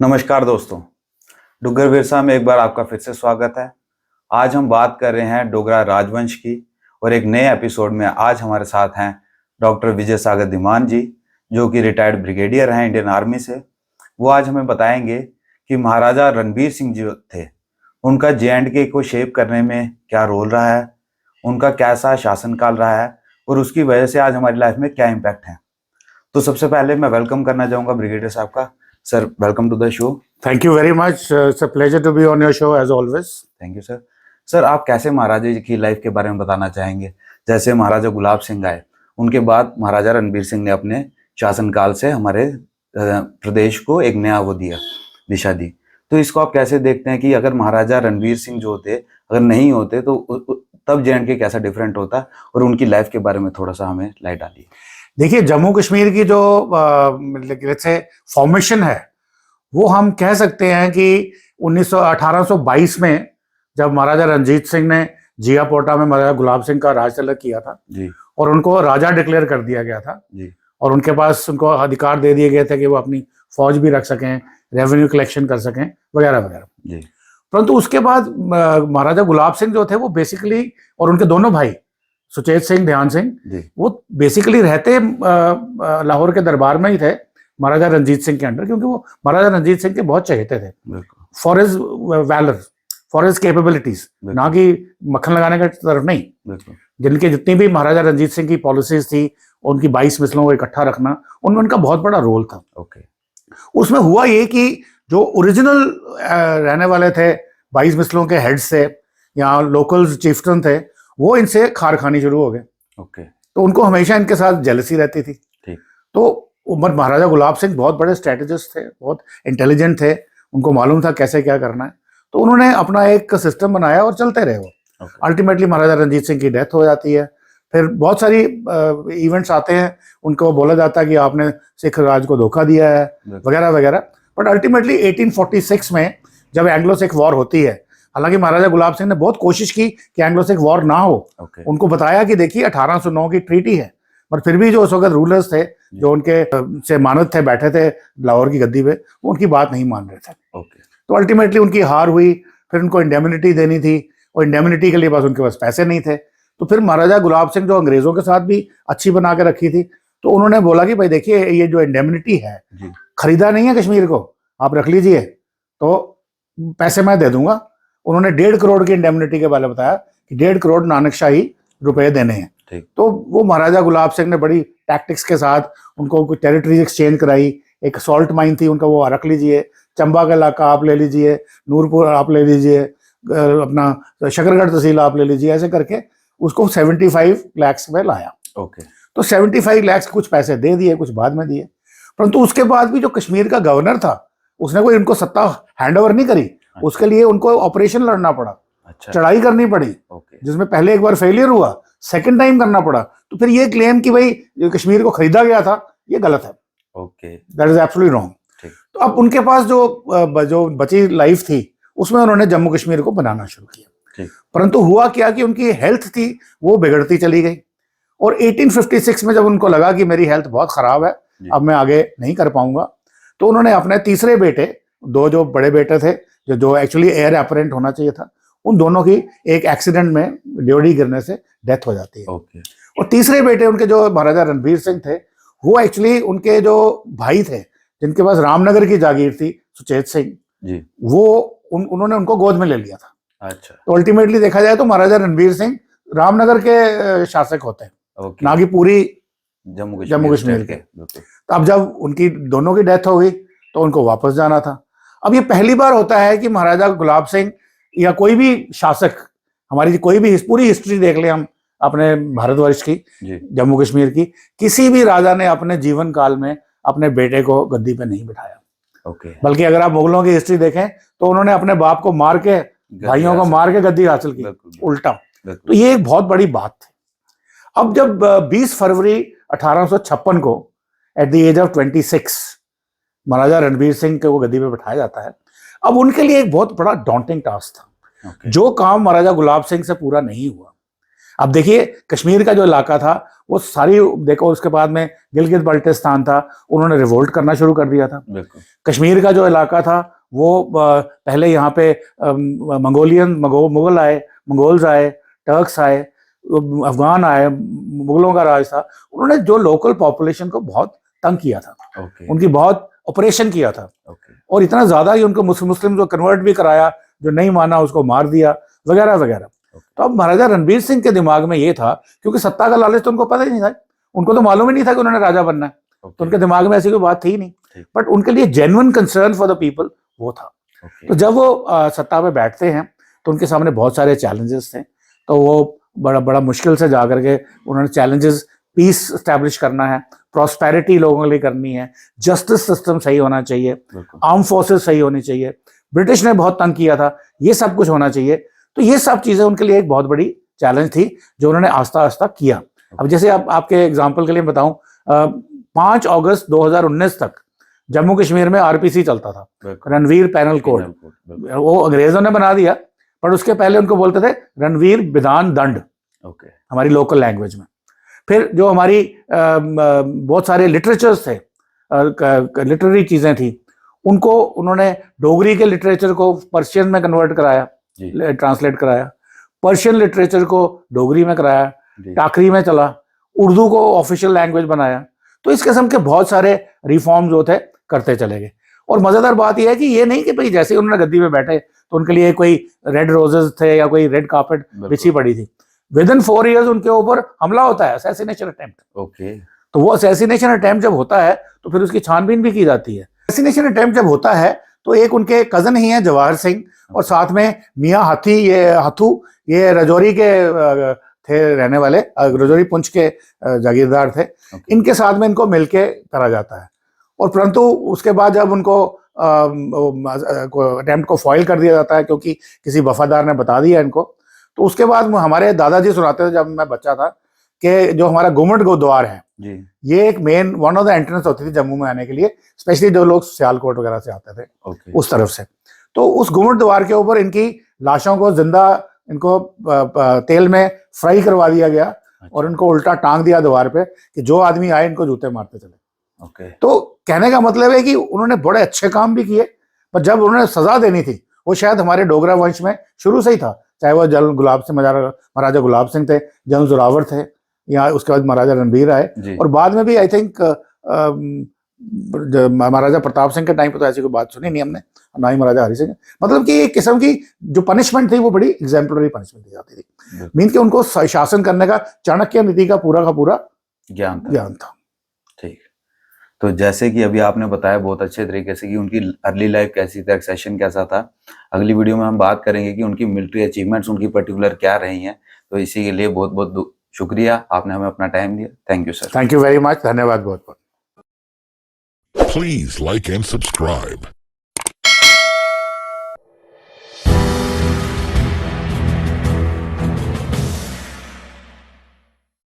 नमस्कार दोस्तों, डुग्गर विरसा में एक बार आपका फिर से स्वागत है। आज हम बात कर रहे हैं डोगरा राजवंश की और एक नए एपिसोड में आज हमारे साथ हैं डॉक्टर विजय सागर धीमान जी, जो कि रिटायर्ड ब्रिगेडियर हैं इंडियन आर्मी से। वो आज हमें बताएंगे कि महाराजा रणबीर सिंह जो थे उनका J&K को शेप करने में क्या रोल रहा है, उनका कैसा शासनकाल रहा है और उसकी वजह से आज हमारी लाइफ में क्या इम्पैक्ट है। तो सबसे पहले मैं वेलकम करना चाहूँगा ब्रिगेडियर साहब का। Sir, welcome to the show. Thank you very much, it's a pleasure to be on your show as always. Thank you sir. Sir, आप कैसे महाराजा जी की लाइफ के बारे में बताना चाहेंगे? जैसे महाराजा गुलाब सिंह आए, उनके बाद महाराजा रणबीर सिंह ने अपने शासनकाल से हमारे प्रदेश को एक नया वो दिया, दिशा दी। तो इसको आप कैसे देखते हैं कि अगर महाराजा रणबीर सिंह जो होते अगर नहीं होते तो तब J&K कैसा डिफरेंट होता, और उनकी लाइफ के बारे में थोड़ा सा हमें लाइट डालिए। देखिए, जम्मू कश्मीर की जो फॉर्मेशन है वो हम कह सकते हैं कि 1822 में जब महाराजा रणजीत सिंह ने जियापोटा में महाराजा गुलाब सिंह का राज तिलक किया था जी, और उनको राजा डिक्लेयर कर दिया गया था जी, और उनके पास उनको अधिकार दे दिए गए थे कि वो अपनी फौज भी रख सकें, रेवेन्यू कलेक्शन कर सकें, वगैरह वगैरह जी। परंतु उसके बाद महाराजा गुलाब सिंह जो थे वो बेसिकली, और उनके दोनों भाई सुचेत सिंह, ध्यान सिंह, वो बेसिकली रहते लाहौर के दरबार में ही थे महाराजा रंजीत सिंह के अंडर, क्योंकि वो महाराजा रंजीत सिंह के बहुत चहेते थे for his valour, for his capabilities, ना कि मक्खन लगाने की तरफ नहीं। जिनके जितनी भी महाराजा रंजीत सिंह की पॉलिसीज थी, उनकी 22 मिसलों को इकट्ठा रखना, उनमें उनका बहुत बड़ा रोल था। उसमें हुआ ये कि जो ओरिजिनल रहने वाले थे 22 मिसलों के हेड से, यहाँ लोकल चीफ्टन थे, वो इनसे खार खानी शुरू हो गए। तो उनको हमेशा इनके साथ जेलसी रहती थी। तो महाराजा गुलाब सिंह बहुत बड़े स्ट्रेटेजिस्ट थे, बहुत इंटेलिजेंट थे, उनको मालूम था कैसे क्या करना है। तो उन्होंने अपना एक सिस्टम बनाया और चलते रहे वो। अल्टीमेटली महाराजा रंजीत सिंह की डेथ हो जाती है। फिर बहुत सारी इवेंट्स आते हैं, उनको बोला जाता है कि आपने सिख राज को धोखा दिया है, वगैरह वगैरह। बट अल्टीमेटली 1846 में जब एंग्लो सिख वॉर होती है, हालांकि महाराजा गुलाब सिंह ने बहुत कोशिश की कि एंग्लो सिख वॉर ना हो। उनको बताया कि देखिए 1809 की ट्रीटी है, पर फिर भी जो उस वक्त रूलर्स थे, जो उनके से मानद थे, बैठे थे लाहौर की गद्दी पे, वो उनकी बात नहीं मान रहे थे। तो अल्टीमेटली उनकी हार हुई। फिर उनको इंडेमिनिटी देनी थी और इंडेमिनिटी के लिए बस उनके पास पैसे नहीं थे। तो फिर महाराजा गुलाब सिंह जो अंग्रेजों के साथ भी अच्छी बना के रखी थी, तो उन्होंने बोला कि भाई देखिए, ये जो इंडेमिनिटी है, खरीदा नहीं है कश्मीर को, आप रख लीजिए, तो पैसे मैं दे दूंगा। उन्होंने 1.5 करोड़ की इंडेमिनिटी के बारे में बताया कि 1.5 करोड़ नानकशाही रुपए देने हैं। तो वो महाराजा गुलाब सिंह ने बड़ी टैक्टिक्स के साथ उनको कुछ टेरिटरीज एक्सचेंज कराई। एक सॉल्ट माइन थी उनका, वो रख लीजिए, चंबा का इलाका आप ले लीजिए, नूरपुर आप ले लीजिए, अपना शकरगढ़ तहसील आप ले लीजिए, ऐसे करके उसको 75 लाख में लाया। तो 75 लाख कुछ पैसे दे दिए, कुछ बाद में दिए। परंतु उसके बाद भी जो कश्मीर का गवर्नर था, उसने कोई इनको सत्ता हैंड ओवर नहीं करी। उसके लिए उनको ऑपरेशन लड़ना पड़ा, चढ़ाई करनी पड़ी, जिसमें पहले एक बार फेलियर हुआ, सेकंड टाइम करना पड़ा। तो फिर ये क्लेम कि भाई जो कश्मीर को खरीदा गया था, ये गलत है। That is absolutely wrong. तो अब उनके पास जो बची लाइफ थी, उसमें उन्होंने जम्मू कश्मीर को बनाना शुरू किया। परंतु हुआ क्या कि उनकी हेल्थ थी वो बिगड़ती चली गई, और 1856 में जब उनको लगा कि मेरी हेल्थ बहुत खराब है, अब मैं आगे नहीं कर पाऊंगा, तो उन्होंने अपने तीसरे बेटे, दो जो बड़े बेटे थे, जो एक्चुअली एयर अपरेंट होना चाहिए था, उन दोनों की एक एक्सीडेंट में ड्योढ़ी गिरने से डेथ हो जाती है। और तीसरे बेटे उनके जो महाराजा रणबीर सिंह थे, वो एक्चुअली उनके जो भाई थे, जिनके पास रामनगर की जागीर थी, सुचेत सिंह जी, वो उन्होंने उनको गोद में ले लिया था। अच्छा। तो अल्टीमेटली देखा जाए तो महाराजा रणबीर सिंह रामनगर के शासक होते हैं, ना कि पूरी जम्मू कश्मीर के। तो अब जब उनकी दोनों की डेथ हो गई, तो उनको वापस जाना था। अब ये पहली बार होता है कि महाराजा गुलाब सिंह या कोई भी शासक, हमारी कोई भी पूरी हिस्ट्री देख ले हम अपने भारतवर्ष की, जम्मू कश्मीर की, किसी भी राजा ने अपने जीवन काल में अपने बेटे को गद्दी पे नहीं बिठाया। बल्कि अगर आप मुगलों की हिस्ट्री देखें तो उन्होंने अपने बाप को मार के, भाइयों को मार के गद्दी हासिल की, उल्टा। तो ये एक बहुत बड़ी बात थी। अब जब 20 फरवरी 1856 को एट द एज ऑफ 26 महाराजा रणबीर सिंह को गद्दी पे बिठाया जाता है, अब उनके लिए एक बहुत बड़ा डॉन्टिंग टास्क था। जो काम महाराजा गुलाब सिंह से पूरा नहीं हुआ। अब देखिए, कश्मीर का जो इलाका था वो सारी देखो, उसके बाद में गिलगित बल्टिस्तान था, उन्होंने रिवोल्ट करना शुरू कर दिया था। कश्मीर का जो इलाका था वो पहले यहाँ पे मुगल आए, मंगोल्स आए, टर्क्स आए, अफगान आए, मुगलों का राज था। उन्होंने जो लोकल पॉपुलेशन को बहुत तंग किया था, उनकी बहुत ऑपरेशन किया था, और इतना ज्यादा ही उनको मुस्लिम को कन्वर्ट भी कराया, जो नहीं माना उसको मार दिया, वगैरह वगैरह। तो अब महाराजा रणबीर सिंह के दिमाग में ये था, क्योंकि सत्ता का लालच तो उनको पता ही नहीं था, उनको तो मालूम ही नहीं था कि उन्होंने राजा बनना है, तो उनके दिमाग में ऐसी कोई बात थी ही नहीं, बट उनके लिए genuine concern for the people वो था। तो जब वो सत्ता पे बैठते हैं तो उनके सामने बहुत सारे चैलेंजेस थे, तो वो बड़ा मुश्किल से जा करके उन्होंने चैलेंजेस, पीस स्टैब्लिश करना है, प्रॉस्पेरिटी लोगों के लिए करनी है, जस्टिस सिस्टम सही होना चाहिए, आर्म फोर्सेस सही होनी चाहिए, ब्रिटिश ने बहुत तंग किया था, ये सब कुछ होना चाहिए। तो ये सब चीजें उनके लिए एक बहुत बड़ी चैलेंज थी जो उन्होंने आस्ता आस्ता किया। अब जैसे आपके एग्जाम्पल के लिए बताऊं, 5 अगस्त 2019 तक जम्मू कश्मीर में आरपीसी चलता था, रणवीर पैनल कोड। वो अंग्रेजों ने बना दिया, पर उसके पहले उनको बोलते थे रणवीर विधान दंड, हमारी लोकल लैंग्वेज में। फिर जो हमारी बहुत सारे लिटरेचर्स थे, लिटरेरी चीजें थी, उनको उन्होंने डोगरी के लिटरेचर को पर्शियन में कन्वर्ट कराया, ट्रांसलेट कराया, पर्शियन लिटरेचर को डोगरी में कराया, टाकरी में चला, उर्दू को ऑफिशियल लैंग्वेज बनाया। तो इस किस्म के बहुत सारे रिफॉर्म जो थे करते चले गए। और मजेदार बात यह है कि ये नहीं कि भाई जैसे उन्होंने गद्दी में बैठे तो उनके लिए कोई रेड रोजेस थे या कोई रेड कार्पेट बिछी पड़ी थी। विद इन 4 इयर्स उनके ऊपर हमला होता है, असैसिनेशन अटेम्प्ट। तो वो असैसिनेशन अटेम्प्ट जब होता है तो फिर उसकी छानबीन भी की जाती है। असैसिनेशन अटेम्प्ट जब होता है तो एक उनके कजन ही हैं जवाहर सिंह, और साथ में मियाँ हथू, ये रजौरी के थे रहने वाले, रजौरी पुंछ के जागीरदार थे। इनके साथ में इनको मिलके करा जाता है। और परंतु उसके बाद जब उनको अटेम्प्ट को फॉइल कर दिया जाता है, क्योंकि किसी वफादार ने बता दिया इनको, तो उसके बाद हमारे दादाजी सुनाते थे जब मैं बच्चा था कि जो हमारा घुमट द्वार है जी, ये एक main one of the entrance होती थी जम्मू में आने के लिए, स्पेशली जो लोग सियालकोट वगैरह से आते थे उस तरफ से। तो उस घुमट द्वार के ऊपर इनकी लाशों को जिंदा इनको तेल में फ्राई करवा दिया गया, और इनको उल्टा टांग दिया द्वार पे कि जो आदमी आए इनको जूते मारते चले। तो कहने का मतलब है कि उन्होंने बड़े अच्छे काम भी किए, पर जब उन्होंने सजा देनी थी वो शायद हमारे डोगरा वंश में शुरू से ही था, चाहे वो महाराजा गुलाब सिंह थे, जनरल जोरावर थे, या उसके बाद महाराजा रणबीर आए, और बाद में भी आई थिंक महाराजा प्रताप सिंह के टाइम पे तो ऐसी कोई बात सुनी नहीं हमने, ना ही महाराजा हरि सिंह। मतलब कि एक किस्म की जो पनिशमेंट थी वो बड़ी एग्जाम्पलरी पनिशमेंट दी जाती थी, मीन के उनको शासन करने का चाणक्य नीति का पूरा ज्ञान था। ठीक। तो जैसे कि अभी आपने बताया बहुत अच्छे तरीके से कि उनकी अर्ली लाइफ कैसी थी, एक्सेशन कैसा था। अगली वीडियो में हम बात करेंगे कि उनकी मिलिट्री अचीवमेंट्स उनकी पर्टिकुलर क्या रही हैं। तो इसी के लिए बहुत बहुत शुक्रिया, आपने हमें अपना टाइम दिया। Thank you sir. Thank you very much, धन्यवाद बहुत बहुत। Please like and subscribe.